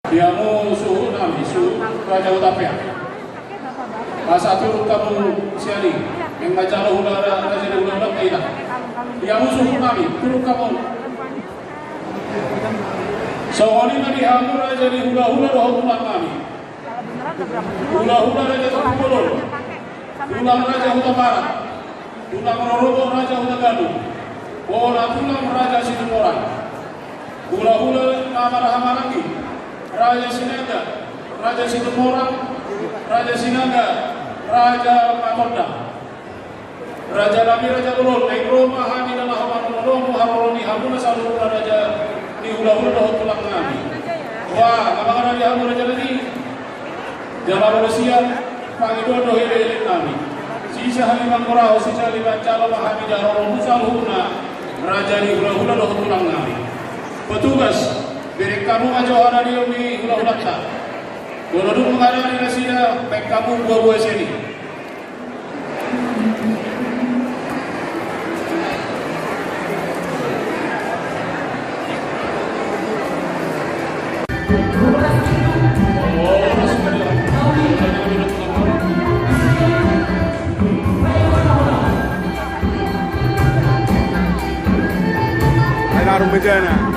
Diamu suhu nami suhu Raja Utapia. Masa turun kamu siali yang majalah udara Raja udara tidak. Diamu suhu nami turun kamu. Soalnya nadi hamu Raja di hula-hula roh tulang nami. Hula-hula Raja Tukulur. Tulang Raja Huta Barat. Tulang Rorobo Raja Huta Galuh. Bola tulang Raja Sidemorang. Hula-hula nama Rahama lagi. Raja Sinaga, Raja Sidemorang, Raja Sinaga, Raja Mamorda, Raja Lami, Raja Ulol, Negro Mahani dan Lahaman Ulol, Haroloni, Hamuna Salura Raja di hula-hula doh tulang nami. Wah, kapangan Raja Hamu Raja lagi? Jalan Malaysia, Pangidodo Hile nami. Sisa Halimang Korau, sisa Halimang Calo Mahani Jarol Musalhuna, Raja di hula-hula doh tulang nami. Petugas beri kamu aja ada di hula-hula tak. Kalau dulu mengarah di Asia, baik kamu buah-buah sini. Alarm bencana.